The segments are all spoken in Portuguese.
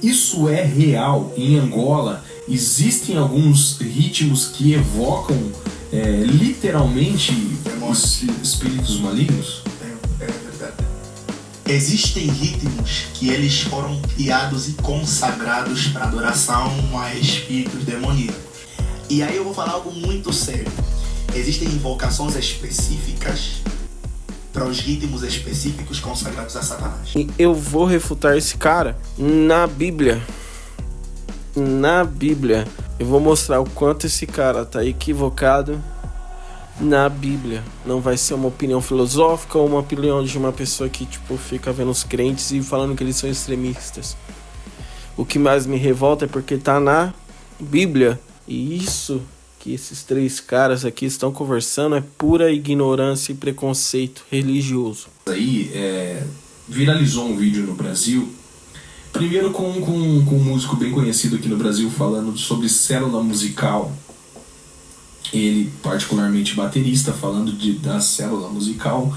Isso é real. Em Angola existem alguns ritmos que evocam literalmente os espíritos malignos? É verdade. Existem ritmos que eles foram criados e consagrados para adoração a espíritos demoníacos. E aí eu vou falar algo muito sério. Existem invocações específicas para os ritmos específicos consagrados a Satanás. Eu vou refutar esse cara na Bíblia. Eu vou mostrar o quanto esse cara tá equivocado na Bíblia. Não vai ser uma opinião filosófica ou uma opinião de uma pessoa que fica vendo os crentes e falando que eles são extremistas. O que mais me revolta é porque tá na Bíblia. E isso que esses três caras aqui estão conversando é pura ignorância e preconceito religioso. Aí viralizou um vídeo no Brasil, primeiro com um músico bem conhecido aqui no Brasil falando sobre célula musical. Ele, particularmente baterista, falando da célula musical,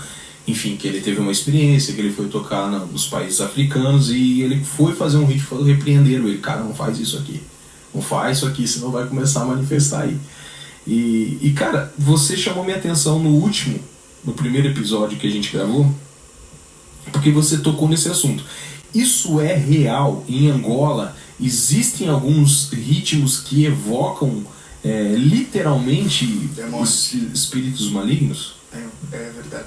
enfim, que ele teve uma experiência, que ele foi tocar nos países africanos e ele foi fazer um vídeo, repreenderam ele: cara, não faz isso aqui. Não faz isso aqui, senão vai começar a manifestar aí. E cara, você chamou minha atenção no primeiro episódio que a gente gravou, porque você tocou nesse assunto. Isso é real. Em Angola existem alguns ritmos que evocam literalmente os espíritos malignos? É verdade.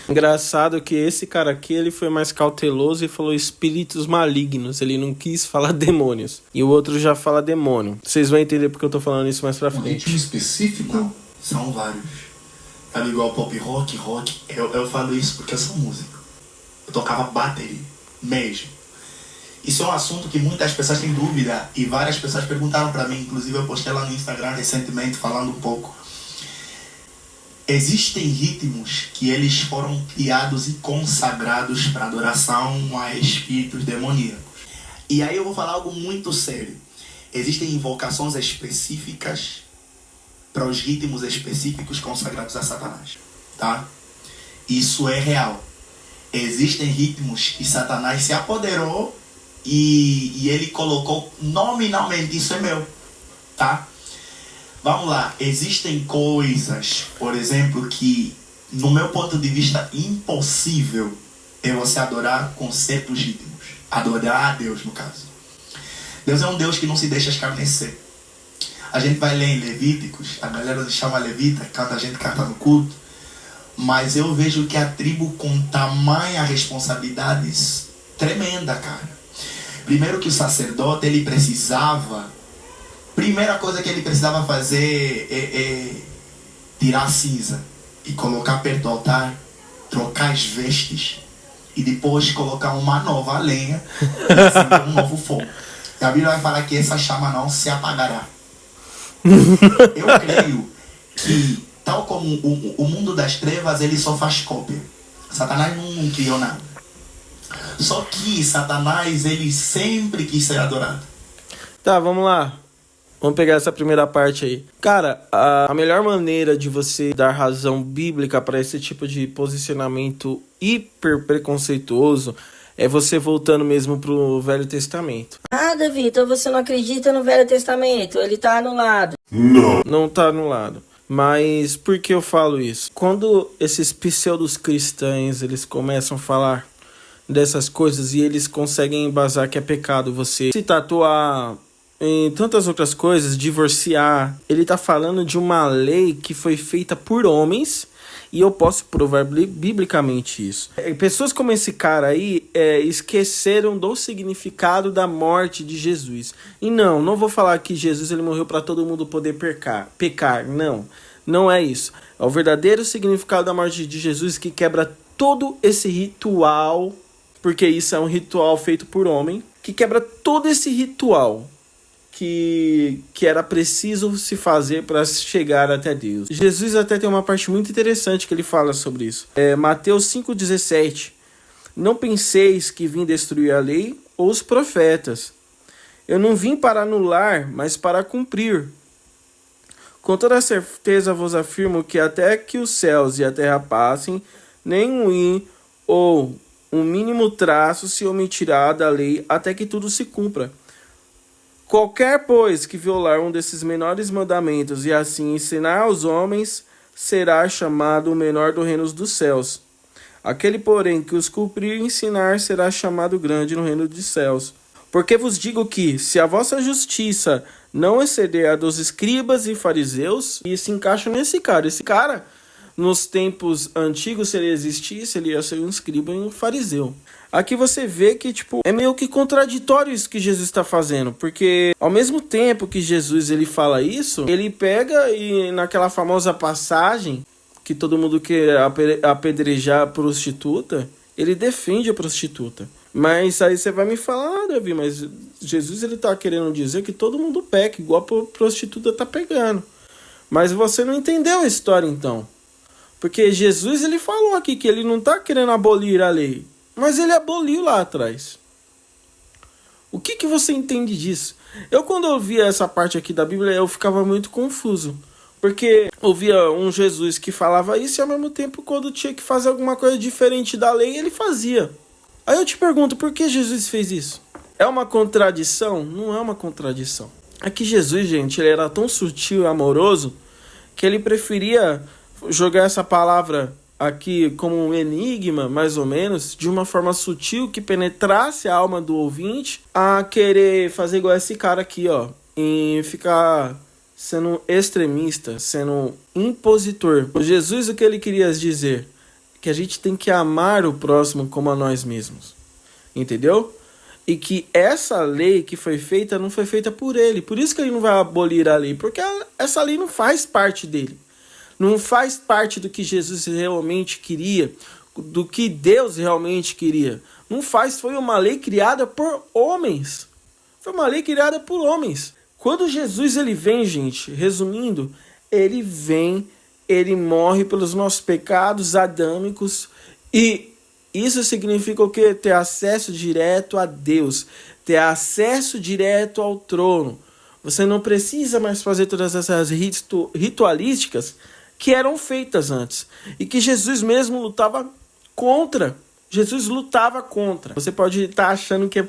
Engraçado que esse cara aqui, ele foi mais cauteloso e falou espíritos malignos. Ele não quis falar demônios. E o outro já fala demônio. Vocês vão entender porque eu tô falando isso mais pra frente. Um ritmo específico? Não, são vários. Sabe, igual pop rock. Eu falo isso porque eu sou músico. Eu tocava bateria, mesmo. Isso é um assunto que muitas pessoas têm dúvida. E várias pessoas perguntaram pra mim. Inclusive eu postei lá no Instagram recentemente falando um pouco. Existem ritmos que eles foram criados e consagrados para adoração a espíritos demoníacos. E aí eu vou falar algo muito sério. Existem invocações específicas para os ritmos específicos consagrados a Satanás, tá? Isso é real. Existem ritmos que Satanás se apoderou e ele colocou nominalmente: isso é meu, tá? Vamos lá, existem coisas, por exemplo, que, no meu ponto de vista, impossível é você adorar com certos ritmos. Adorar a Deus, no caso. Deus é um Deus que não se deixa escarnecer. A gente vai ler em Levíticos, a galera chama levita, quando a gente canta no culto, mas eu vejo que a tribo com tamanha responsabilidade tremenda, cara. Primeiro que o sacerdote, ele precisava... Primeira coisa que ele precisava fazer é tirar a cinza e colocar perto do altar, trocar as vestes e depois colocar uma nova lenha e acender um novo fogo. E a Bíblia vai falar que essa chama não se apagará. Eu creio que, tal como o mundo das trevas, ele só faz cópia. Satanás não criou nada. Só que Satanás, ele sempre quis ser adorado. Tá, vamos lá. Vamos pegar essa primeira parte aí. Cara, a melhor maneira de você dar razão bíblica para esse tipo de posicionamento hiper preconceituoso é você voltando mesmo pro Velho Testamento. Ah, Davi, então você não acredita no Velho Testamento? Ele tá anulado. Não tá anulado. Mas por que eu falo isso? Quando esses pseudos cristãos, eles começam a falar dessas coisas e eles conseguem embasar que é pecado você se tatuar, em tantas outras coisas, divorciar. Ele tá falando de uma lei que foi feita por homens e eu posso provar biblicamente isso. Pessoas como esse cara aí esqueceram do significado da morte de Jesus. E não vou falar que Jesus ele morreu para todo mundo poder pecar. Não é isso. É o verdadeiro significado da morte de Jesus que quebra todo esse ritual, porque isso é um ritual feito por homem, que quebra todo esse ritual que era preciso se fazer para chegar até Deus. Jesus até tem uma parte muito interessante que ele fala sobre isso. Mateus 5,17. Não penseis que vim destruir a lei ou os profetas. Eu não vim para anular, mas para cumprir. Com toda certeza vos afirmo que até que os céus e a terra passem, nem um i ou um mínimo traço se omitirá da lei até que tudo se cumpra. Qualquer, pois, que violar um desses menores mandamentos e assim ensinar aos homens, será chamado o menor do reino dos céus. Aquele, porém, que os cumprir e ensinar, será chamado grande no reino dos céus. Porque vos digo que, se a vossa justiça não exceder a dos escribas e fariseus, e se encaixa nesse cara. Esse cara, nos tempos antigos, se ele existisse, ele ia ser um escriba e um fariseu. Aqui você vê que, é meio que contraditório isso que Jesus está fazendo. Porque, ao mesmo tempo que Jesus ele fala isso, ele pega e, naquela famosa passagem, que todo mundo quer apedrejar a prostituta, ele defende a prostituta. Mas aí você vai me falar, Davi, mas Jesus ele tá querendo dizer que todo mundo peca, igual a prostituta tá pegando. Mas você não entendeu a história então. Porque Jesus ele falou aqui que ele não tá querendo abolir a lei, mas ele aboliu lá atrás. O que você entende disso? Eu quando eu via essa parte aqui da Bíblia, eu ficava muito confuso. Porque eu via um Jesus que falava isso e ao mesmo tempo quando tinha que fazer alguma coisa diferente da lei, ele fazia. Aí eu te pergunto, por que Jesus fez isso? É uma contradição? Não é uma contradição. É que Jesus, gente, ele era tão sutil e amoroso que ele preferia jogar essa palavra aqui como um enigma, mais ou menos, de uma forma sutil que penetrasse a alma do ouvinte, a querer fazer igual esse cara aqui, ó, e ficar sendo extremista, sendo impositor. O Jesus, o que ele queria dizer? Que a gente tem que amar o próximo como a nós mesmos. Entendeu? E que essa lei que foi feita não foi feita por ele. Por isso que ele não vai abolir a lei. Porque essa lei não faz parte dele. Não faz parte do que Jesus realmente queria. Do que Deus realmente queria. Não faz. Foi uma lei criada por homens. Foi uma lei criada por homens. Quando Jesus ele vem, gente, resumindo, ele vem, ele morre pelos nossos pecados adâmicos e isso significa o quê? Ter acesso direto a Deus, ter acesso direto ao trono. Você não precisa mais fazer todas essas ritualísticas que eram feitas antes e que Jesus mesmo lutava contra. Jesus lutava contra. Você pode estar achando que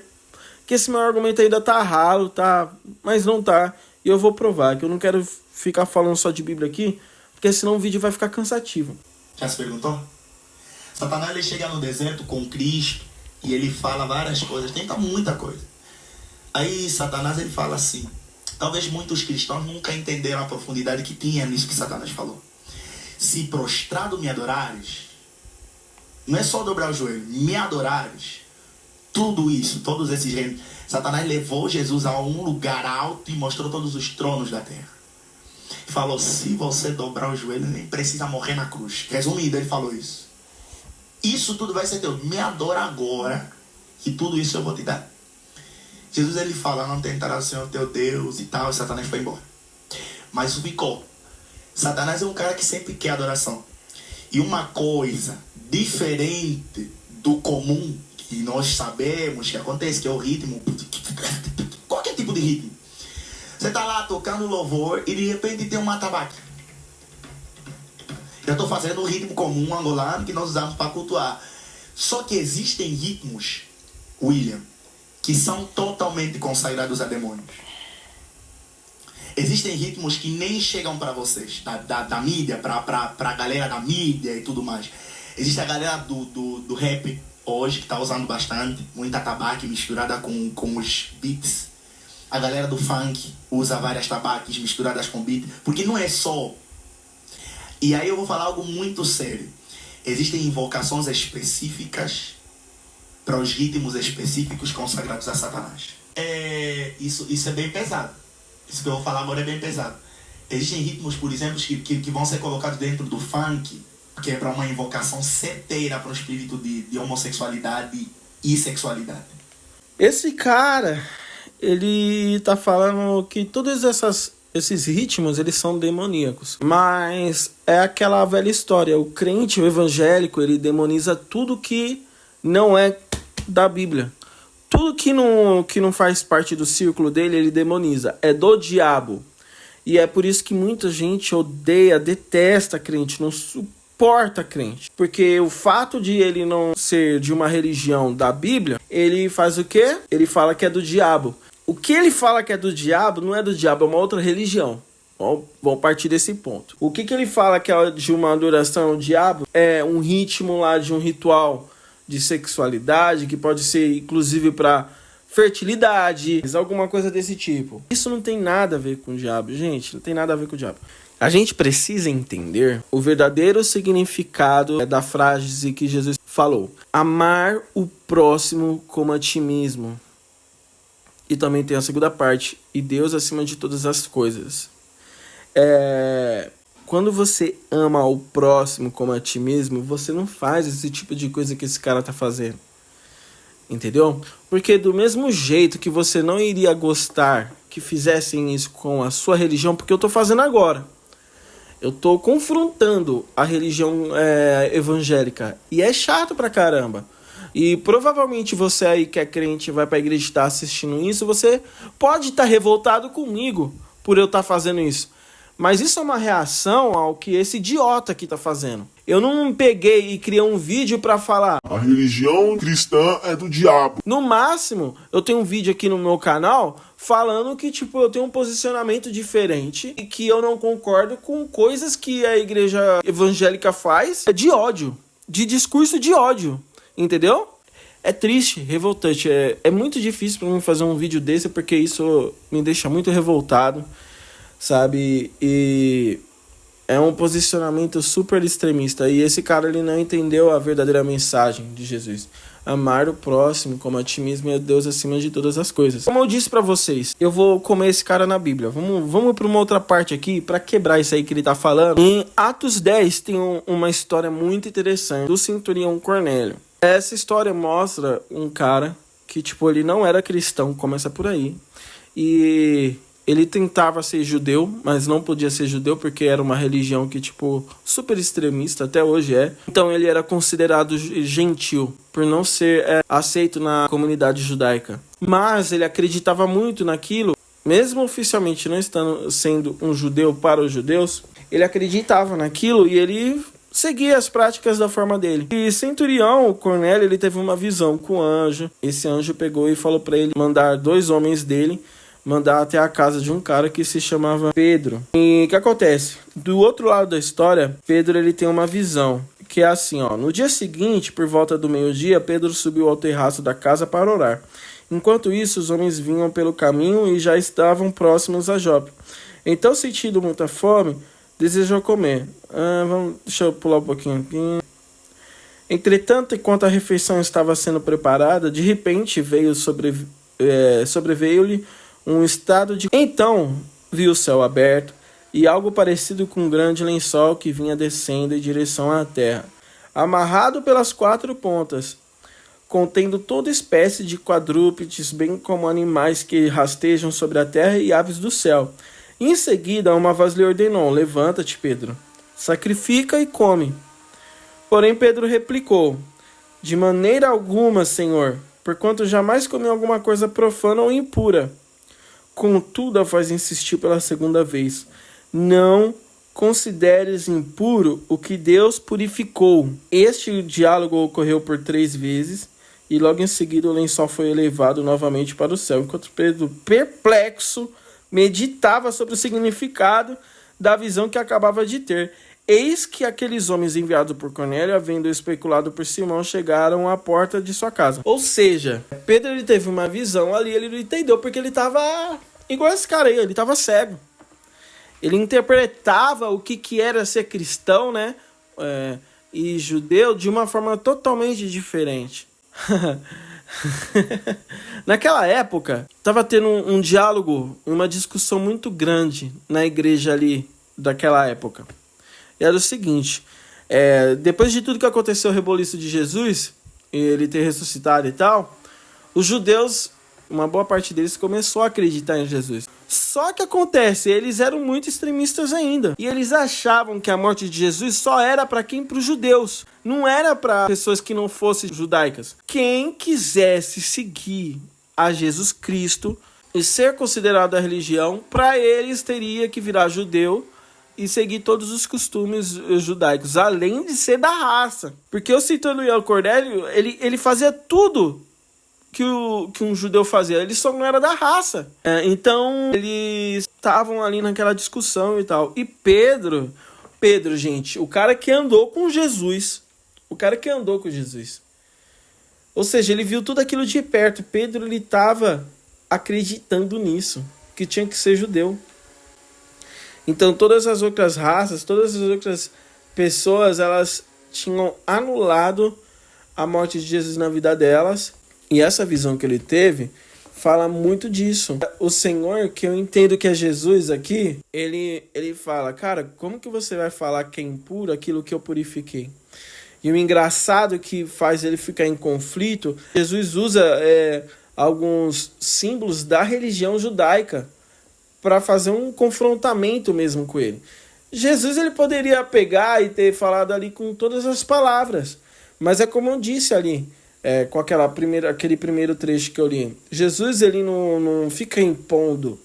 esse meu argumento ainda tá ralo, tá? Mas não tá. E eu vou provar, que eu não quero ficar falando só de Bíblia aqui, porque senão o vídeo vai ficar cansativo. Já se perguntou? Satanás ele chega no deserto com Cristo e ele fala várias coisas, tenta muita coisa. Aí Satanás ele fala assim, talvez muitos cristãos nunca entenderam a profundidade que tinha nisso que Satanás falou. Se prostrado me adorares, não é só dobrar o joelho, me adorares, tudo isso, todos esses reinos. Satanás levou Jesus a um lugar alto e mostrou todos os tronos da terra. Falou, se você dobrar o joelho, nem precisa morrer na cruz. Resumindo, ele falou isso. Isso tudo vai ser teu. Me adora agora, que tudo isso eu vou te dar. Jesus ele fala, não tentarás o Senhor teu Deus e tal, e Satanás foi embora. Mas ficou. Satanás é um cara que sempre quer adoração. E uma coisa diferente do comum, que nós sabemos que acontece, que é o ritmo. Qualquer tipo de ritmo. Você tá lá tocando louvor e de repente tem um atabaque. Eu estou fazendo o ritmo comum angolano que nós usamos para cultuar. Só que existem ritmos, William, que são totalmente consagrados a demônios. Existem ritmos que nem chegam para vocês, da mídia, para a galera da mídia e tudo mais. Existe a galera do rap hoje, que está usando bastante, muita tabaque misturada com os beats. A galera do funk usa várias tabaques misturadas com beat, porque não é só. E aí eu vou falar algo muito sério. Existem invocações específicas para os ritmos específicos consagrados a Satanás. Isso é bem pesado. Isso que eu vou falar agora é bem pesado. Existem ritmos, por exemplo, que vão ser colocados dentro do funk, que é para uma invocação certeira para o espírito de homossexualidade e sexualidade. Esse cara, ele tá falando que todos esses ritmos, eles são demoníacos. Mas é aquela velha história. O crente, o evangélico, ele demoniza tudo que não é da Bíblia. Tudo que não faz parte do círculo dele, ele demoniza. É do diabo. E é por isso que muita gente odeia, detesta crente, não porta crente. Porque o fato de ele não ser de uma religião da Bíblia, ele faz o quê? Ele fala que é do diabo. O que ele fala que é do diabo não é do diabo, é uma outra religião. Vamos partir desse ponto. O que ele fala que é de uma adoração ao diabo é um ritmo lá de um ritual de sexualidade, que pode ser inclusive para fertilidade, alguma coisa desse tipo. Isso não tem nada a ver com o diabo, gente. Não tem nada a ver com o diabo. A gente precisa entender o verdadeiro significado da frase que Jesus falou. Amar o próximo como a ti mesmo. E também tem a segunda parte. E Deus acima de todas as coisas. Quando você ama o próximo como a ti mesmo, você não faz esse tipo de coisa que esse cara tá fazendo. Entendeu? Porque do mesmo jeito que você não iria gostar que fizessem isso com a sua religião, porque eu tô fazendo agora. Eu tô confrontando a religião evangélica. E é chato pra caramba. E provavelmente você aí que é crente vai pra igreja e tá assistindo isso, você pode estar revoltado comigo por eu estar fazendo isso. Mas isso é uma reação ao que esse idiota aqui tá fazendo. Eu não peguei e criei um vídeo pra falar: a religião cristã é do diabo. No máximo, eu tenho um vídeo aqui no meu canal falando que, tipo, eu tenho um posicionamento diferente e que eu não concordo com coisas que a igreja evangélica faz de ódio, de discurso de ódio, entendeu? É triste, revoltante. É muito difícil pra mim fazer um vídeo desse porque isso me deixa muito revoltado, sabe? E é um posicionamento super extremista. E esse cara, ele não entendeu a verdadeira mensagem de Jesus. Amar o próximo como a ti mesmo e a Deus acima de todas as coisas. Como eu disse pra vocês, eu vou comer esse cara na Bíblia. Vamos pra uma outra parte aqui pra quebrar isso aí que ele tá falando. Em Atos 10 tem uma história muito interessante do centurião Cornélio. Essa história mostra um cara que, tipo, ele não era cristão, começa por aí. E ele tentava ser judeu, mas não podia ser judeu porque era uma religião que, tipo, super extremista, até hoje é. Então ele era considerado gentil, por não ser aceito na comunidade judaica. Mas ele acreditava muito naquilo, mesmo oficialmente não estando sendo um judeu para os judeus, ele acreditava naquilo e ele seguia as práticas da forma dele. E centurião, o Cornélio, ele teve uma visão com o anjo. Esse anjo pegou e falou para ele mandar 2 homens dele mandar até a casa de um cara que se chamava Pedro. E o que acontece? Do outro lado da história, Pedro, ele tem uma visão, que é assim, ó. No dia seguinte, por volta do meio-dia, Pedro subiu ao terraço da casa para orar. Enquanto isso, os homens vinham pelo caminho e já estavam próximos a Jope. Então, sentindo muita fome, desejou comer. Deixa eu pular um pouquinho aqui. Entretanto, enquanto a refeição estava sendo preparada, de repente sobreveio-lhe um estado de... Então viu o céu aberto e algo parecido com um grande lençol que vinha descendo em direção à terra, amarrado pelas 4 pontas, contendo toda espécie de quadrúpedes, bem como animais que rastejam sobre a terra e aves do céu. Em seguida, uma voz lhe ordenou: levanta-te, Pedro, sacrifica e come. Porém Pedro replicou: de maneira alguma, Senhor, porquanto jamais comi alguma coisa profana ou impura. Contudo, a voz insistiu pela segunda vez: não consideres impuro o que Deus purificou. Este diálogo ocorreu por 3 vezes, e logo em seguida o lençol foi elevado novamente para o céu, enquanto Pedro, perplexo, meditava sobre o significado da visão que acabava de ter. Eis que aqueles homens enviados por Cornélio, havendo especulado por Simão, chegaram à porta de sua casa. Ou seja, Pedro, ele teve uma visão ali, ele não entendeu porque ele estava igual esse cara aí, ele estava cego. Ele interpretava o que era ser cristão, né, e judeu de uma forma totalmente diferente. Naquela época, estava tendo um diálogo, uma discussão muito grande na igreja ali daquela época. E era o seguinte, depois de tudo que aconteceu, o reboliço de Jesus, ele ter ressuscitado e tal, os judeus, uma boa parte deles começou a acreditar em Jesus. Só que acontece, eles eram muito extremistas ainda. E eles achavam que a morte de Jesus só era para quem? Para os judeus. Não era para pessoas que não fossem judaicas. Quem quisesse seguir a Jesus Cristo e ser considerado a religião, para eles teria que virar judeu, e seguir todos os costumes judaicos, além de ser da raça. Porque o Centurião Cornélio, ele fazia tudo que um judeu fazia, ele só não era da raça. Então, eles estavam ali naquela discussão e tal. E Pedro, gente, o cara que andou com Jesus. Ou seja, ele viu tudo aquilo de perto. Pedro, ele estava acreditando nisso, que tinha que ser judeu. Então, todas as outras raças, todas as outras pessoas, elas tinham anulado a morte de Jesus na vida delas. E essa visão que ele teve fala muito disso. O Senhor, que eu entendo que é Jesus aqui, ele fala, cara, como que você vai falar que é impuro aquilo que eu purifiquei? E o engraçado que faz ele ficar em conflito, Jesus usa alguns símbolos da religião judaica para fazer um confrontamento mesmo com ele. Jesus, ele poderia pegar e ter falado ali com todas as palavras, mas é como eu disse ali, com aquele primeiro trecho que eu li. Jesus, ele não fica impondo.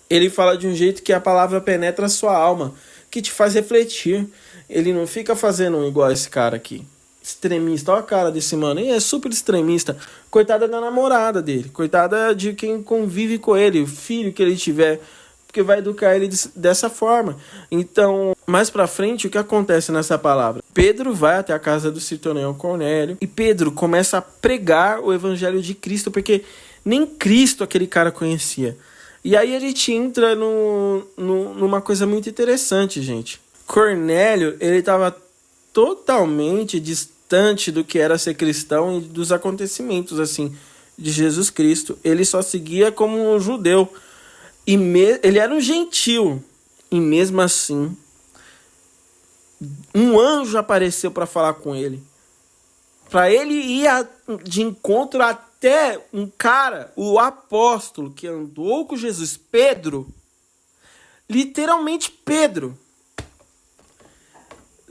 Ele fala de um jeito que a palavra penetra a sua alma, que te faz refletir. Ele não fica fazendo igual esse cara aqui. Extremista. Olha a cara desse mano. Ele é super extremista. Coitada da namorada dele. Coitada de quem convive com ele. O filho que ele tiver. Porque vai educar ele dessa forma. Então, mais pra frente, o que acontece nessa palavra? Pedro vai até a casa do Centurião Cornélio. E Pedro começa a pregar o evangelho de Cristo. Porque nem Cristo aquele cara conhecia. E aí a gente entra numa coisa muito interessante, gente. Cornélio, ele estava totalmente distante do que era ser cristão e dos acontecimentos assim de Jesus Cristo. Ele só seguia como um judeu. Ele era um gentil. E mesmo assim, um anjo apareceu para falar com ele. Para ele ir de encontro até um cara, o apóstolo que andou com Jesus, Pedro. Literalmente Pedro.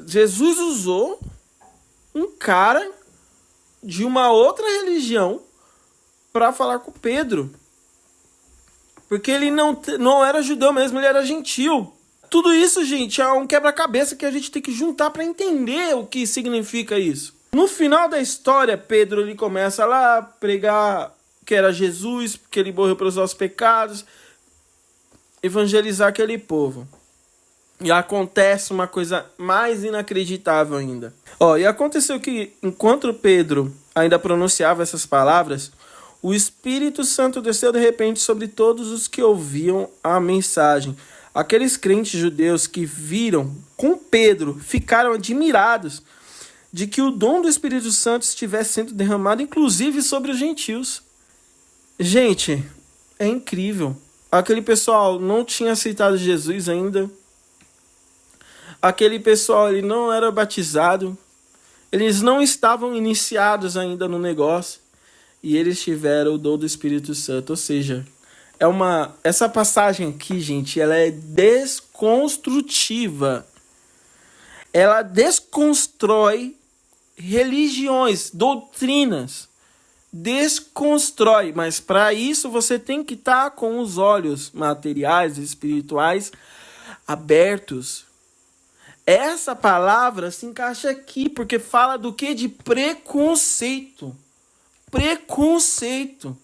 Jesus usou um cara de uma outra religião para falar com Pedro. Porque ele não era judeu mesmo, ele era gentil. Tudo isso, gente, é um quebra-cabeça que a gente tem que juntar para entender o que significa isso. No final da história, Pedro ele começa lá a pregar que era Jesus, porque ele morreu pelos nossos pecados, evangelizar aquele povo. E acontece uma coisa mais inacreditável ainda. E aconteceu que, enquanto Pedro ainda pronunciava essas palavras, o Espírito Santo desceu de repente sobre todos os que ouviam a mensagem. Aqueles crentes judeus que viram com Pedro ficaram admirados de que o dom do Espírito Santo estivesse sendo derramado, inclusive sobre os gentios. Gente, é incrível. Aquele pessoal não tinha aceitado Jesus ainda. Aquele pessoal ele não era batizado. Eles não estavam iniciados ainda no negócio. E eles tiveram o dom do Espírito Santo. Ou seja, essa passagem aqui, gente, ela é desconstrutiva. Ela desconstrói religiões, doutrinas. Desconstrói. Mas para isso você tem que estar com os olhos materiais e espirituais abertos. Essa palavra se encaixa aqui, porque fala do que? De preconceito. Preconceito.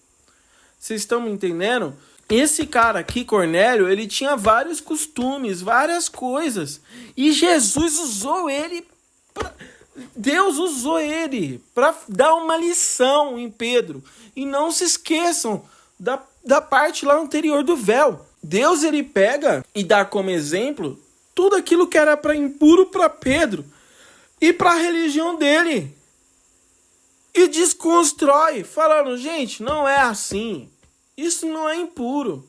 Vocês estão me entendendo? Esse cara aqui, Cornélio, ele tinha vários costumes, várias coisas. E Jesus usou ele, Deus usou ele para dar uma lição em Pedro. E não se esqueçam da parte lá anterior do véu. Deus ele pega e dá como exemplo tudo aquilo que era para impuro para Pedro e para a religião dele. E desconstrói, falando, gente, não é assim. Isso não é impuro.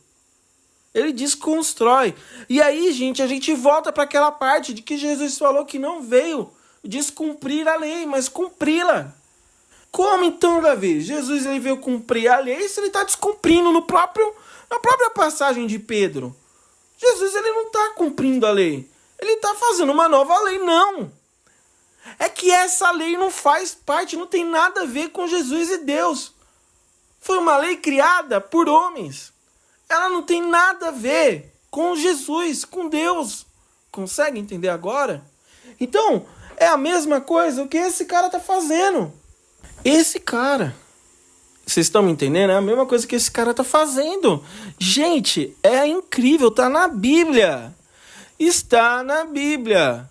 Ele desconstrói. E aí, gente, a gente volta para aquela parte de que Jesus falou que não veio descumprir a lei, mas cumpri-la. Como então, Davi? Jesus ele veio cumprir a lei se ele está descumprindo na própria passagem de Pedro. Jesus ele não está cumprindo a lei. Ele está fazendo uma nova lei, não. É que essa lei não faz parte, não tem nada a ver com Jesus e Deus. Foi uma lei criada por homens. Ela não tem nada a ver com Jesus, com Deus. Consegue entender agora? Então, é a mesma coisa o que esse cara tá fazendo. Esse cara, vocês estão me entendendo? É a mesma coisa que esse cara tá fazendo. Gente, é incrível, tá na Bíblia. Está na Bíblia.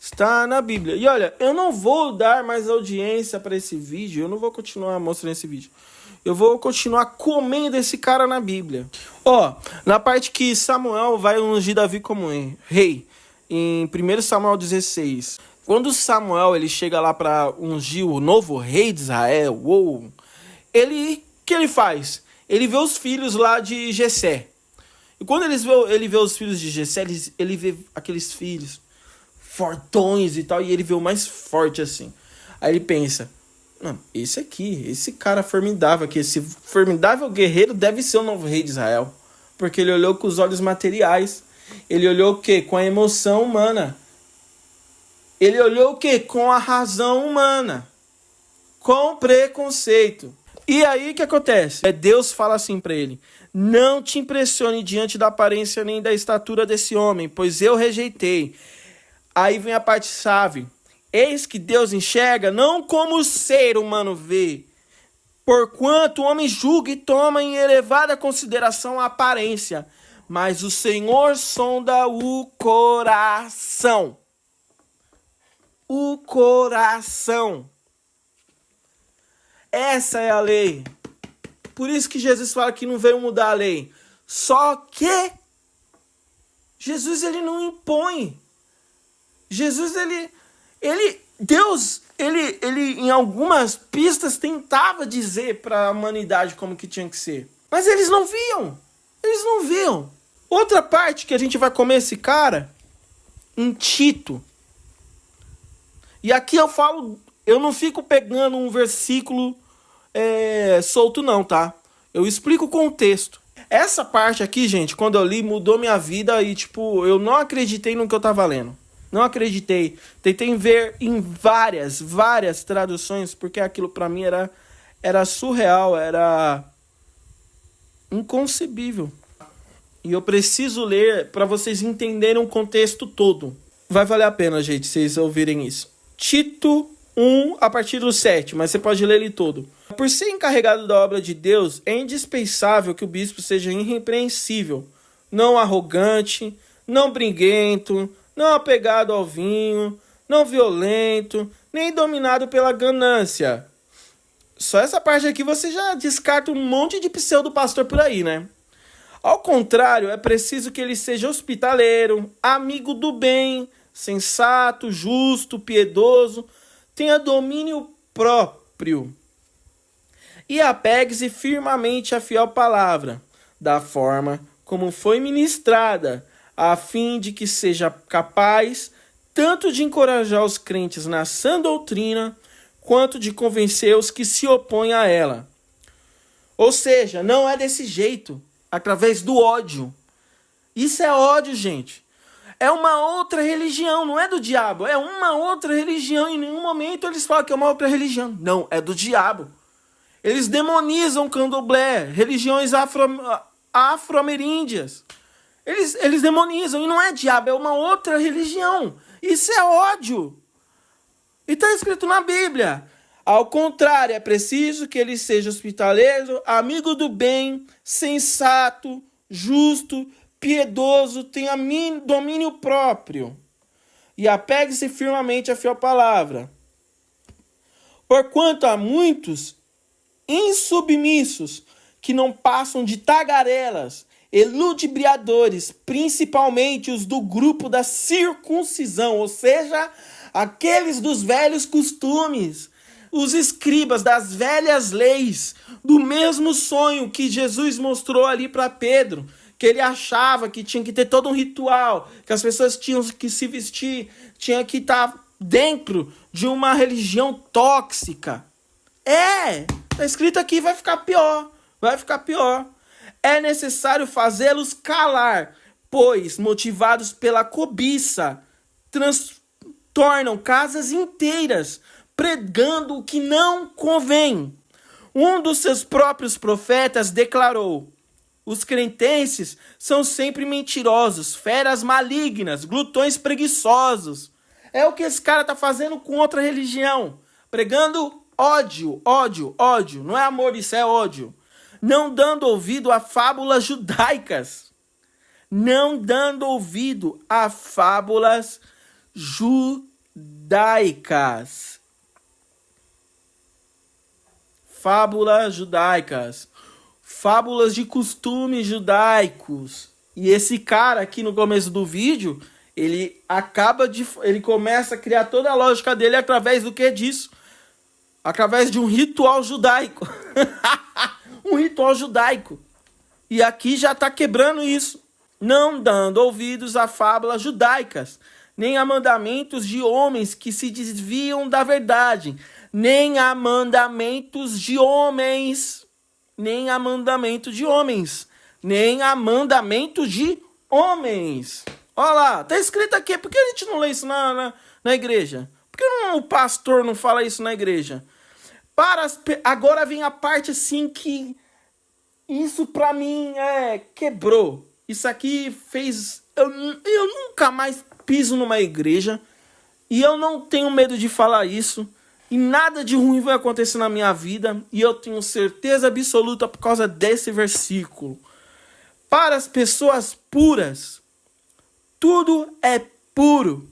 Está na Bíblia. E olha, eu não vou dar mais audiência para esse vídeo. Eu não vou continuar mostrando esse vídeo. Eu vou continuar comendo esse cara na Bíblia. Ó, na parte que Samuel vai ungir Davi como rei, em 1 Samuel 16. Quando Samuel ele chega lá para ungir o novo rei de Israel, o que ele faz? Ele vê os filhos lá de Jessé. E quando ele vê os filhos de Jessé, ele vê aqueles filhos fortões e tal, e ele vê o mais forte assim. Aí ele pensa, não, esse cara formidável aqui, esse formidável guerreiro deve ser o novo rei de Israel. Porque ele olhou com os olhos materiais. Ele olhou o quê? Com a emoção humana. Ele olhou o quê? Com a razão humana. Com preconceito. E aí o que acontece? Deus fala assim para ele: não te impressione diante da aparência nem da estatura desse homem, pois eu rejeitei. Aí vem a parte chave. Eis que Deus enxerga não como o ser humano vê, porquanto o homem julga e toma em elevada consideração a aparência, mas o Senhor sonda o coração. O coração. Essa é a lei. Por isso que Jesus fala que não veio mudar a lei. Só que Jesus ele não impõe. Jesus Deus em algumas pistas tentava dizer para a humanidade como que tinha que ser. Mas eles não viam. Eles não viam. Outra parte que a gente vai comer esse cara em Tito. E aqui eu não fico pegando um versículo solto não, tá? Eu explico o contexto. Essa parte aqui, gente, quando eu li, mudou minha vida e, eu não acreditei no que eu tava lendo. Não acreditei. Tentei ver em várias traduções, porque aquilo pra mim era surreal, era inconcebível. E eu preciso ler pra vocês entenderem o contexto todo. Vai valer a pena, gente, vocês ouvirem isso. Tito 1, a partir do 7, mas você pode ler ele todo. Por ser encarregado da obra de Deus, é indispensável que o bispo seja irrepreensível, não arrogante, não briguento, não apegado ao vinho, não violento, nem dominado pela ganância. Só essa parte aqui você já descarta um monte de pseudo-pastor por aí, né? Ao contrário, é preciso que ele seja hospitaleiro, amigo do bem, sensato, justo, piedoso, tenha domínio próprio e apegue-se firmemente à fiel palavra, da forma como foi ministrada, a fim de que seja capaz tanto de encorajar os crentes na sã doutrina, quanto de convencer os que se opõem a ela. Ou seja, não é desse jeito, através do ódio. Isso é ódio, gente. É uma outra religião, não é do diabo. É uma outra religião. Em nenhum momento eles falam que é uma outra religião. Não, é do diabo. Eles demonizam o candomblé, religiões afro-ameríndias. Eles demonizam. E não é diabo, é uma outra religião. Isso é ódio. E está escrito na Bíblia. Ao contrário, é preciso que ele seja hospitaleiro, amigo do bem, sensato, justo, piedoso, tenha domínio próprio e apegue-se firmemente à fiel palavra. Porquanto há muitos insubmissos que não passam de tagarelas e ludibriadores, principalmente os do grupo da circuncisão, ou seja, aqueles dos velhos costumes, os escribas das velhas leis, do mesmo sonho que Jesus mostrou ali para Pedro, que ele achava que tinha que ter todo um ritual, que as pessoas tinham que se vestir, tinha que estar dentro de uma religião tóxica. Tá escrito aqui, vai ficar pior. É necessário fazê-los calar, pois, motivados pela cobiça, transtornam casas inteiras, pregando o que não convém. Um dos seus próprios profetas declarou: Os cretenses são sempre mentirosos, feras malignas, glutões preguiçosos. É o que esse cara tá fazendo com outra religião. Pregando ódio, ódio, ódio. Não é amor, isso é ódio. Não dando ouvido a fábulas judaicas. Não dando ouvido a fábulas judaicas. Fábulas judaicas. Fábulas de costumes judaicos. E esse cara aqui no começo do vídeo, ele começa a criar toda a lógica dele através do que disso? Através de um ritual judaico. Um ritual judaico. E aqui já está quebrando isso. Não dando ouvidos a fábulas judaicas, nem a mandamentos de homens que se desviam da verdade, nem a mandamentos de homens, nem a mandamento de homens, nem a mandamento de homens. Olha lá, tá escrito aqui, por que a gente não lê isso na igreja? Por que o pastor não fala isso na igreja? Agora vem a parte assim que isso pra mim quebrou. Isso aqui fez... Eu nunca mais piso numa igreja. E eu não tenho medo de falar isso. E nada de ruim vai acontecer na minha vida. E eu tenho certeza absoluta por causa desse versículo. Para as pessoas puras, tudo é puro.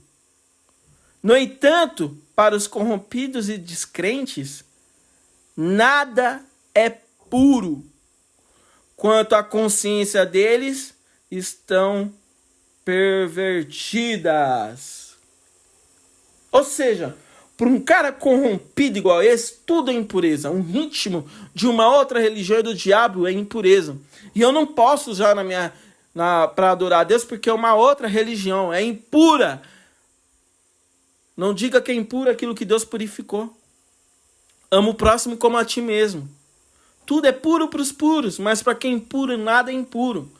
No entanto, para os corrompidos e descrentes, nada é puro. Quanto à consciência deles, estão pervertidas. Ou seja, para um cara corrompido igual esse, tudo é impureza. Um ritmo de uma outra religião do diabo é impureza. E eu não posso usar para adorar a Deus porque é uma outra religião, é impura. Não diga que é impuro aquilo que Deus purificou. Ama o próximo como a ti mesmo. Tudo é puro para os puros, mas para quem é impuro, nada é impuro.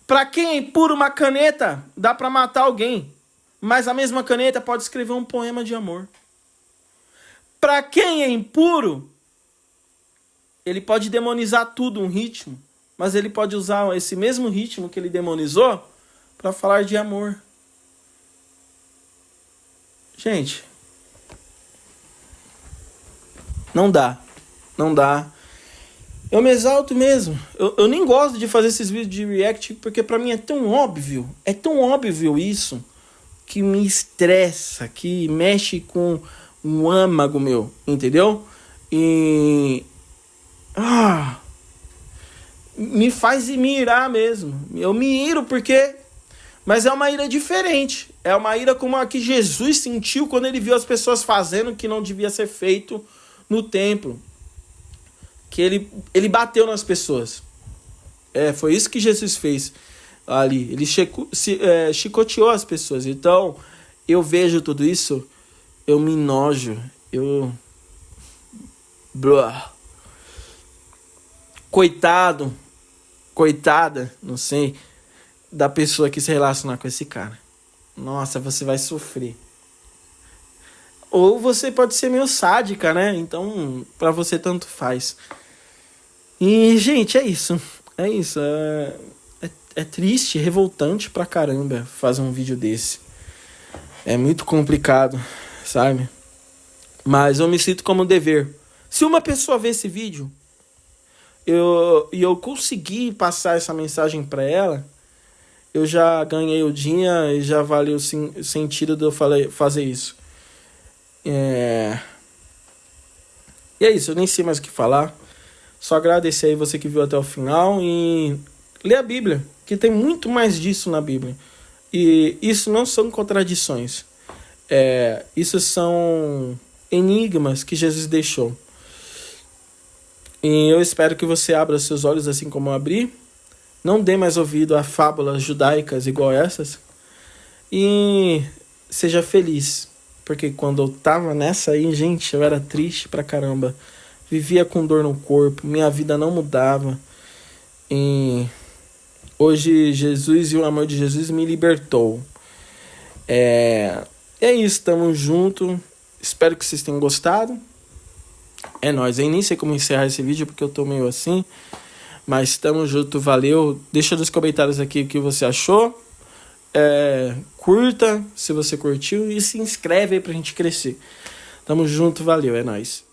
Para quem é impuro, uma caneta dá para matar alguém, mas a mesma caneta pode escrever um poema de amor. Para quem é impuro, ele pode demonizar tudo, um ritmo, mas ele pode usar esse mesmo ritmo que ele demonizou para falar de amor. Gente, não dá. Eu me exalto mesmo. Eu nem gosto de fazer esses vídeos de react porque pra mim é tão óbvio isso, que me estressa, que mexe com um âmago meu, entendeu? E... me faz me irar mesmo. Eu me iro porque... Mas é uma ira diferente. É uma ira como a que Jesus sentiu quando ele viu as pessoas fazendo o que não devia ser feito no templo. Que ele bateu nas pessoas. Foi isso que Jesus fez ali. Ele chicoteou as pessoas. Então, eu vejo tudo isso, eu me enojo. Coitada, não sei, da pessoa que se relacionar com esse cara. Nossa, você vai sofrer. Ou você pode ser meio sádica, né? Então, pra você tanto faz. E, gente, é isso. É triste, revoltante pra caramba fazer um vídeo desse. É muito complicado, sabe? Mas eu me sinto como um dever. Se uma pessoa ver esse vídeo e eu conseguir passar essa mensagem pra ela, eu já ganhei o dia e já valeu o sentido de eu fazer isso. E é isso, eu nem sei mais o que falar. Só agradecer aí você que viu até o final e ler a Bíblia, que tem muito mais disso na Bíblia. E isso não são contradições. Isso são enigmas que Jesus deixou. E eu espero que você abra seus olhos assim como eu abri. Não dê mais ouvido a fábulas judaicas igual essas. E seja feliz. Porque quando eu tava nessa aí, gente, eu era triste pra caramba. Vivia com dor no corpo. Minha vida não mudava. E hoje Jesus e o amor de Jesus me libertou. É isso, tamo junto. Espero que vocês tenham gostado. É nóis. Eu nem sei como encerrar esse vídeo porque eu tô meio assim. Mas tamo junto, valeu. Deixa nos comentários aqui o que você achou. Curta se você curtiu e se inscreve aí pra gente crescer. Tamo junto, valeu, é nóis.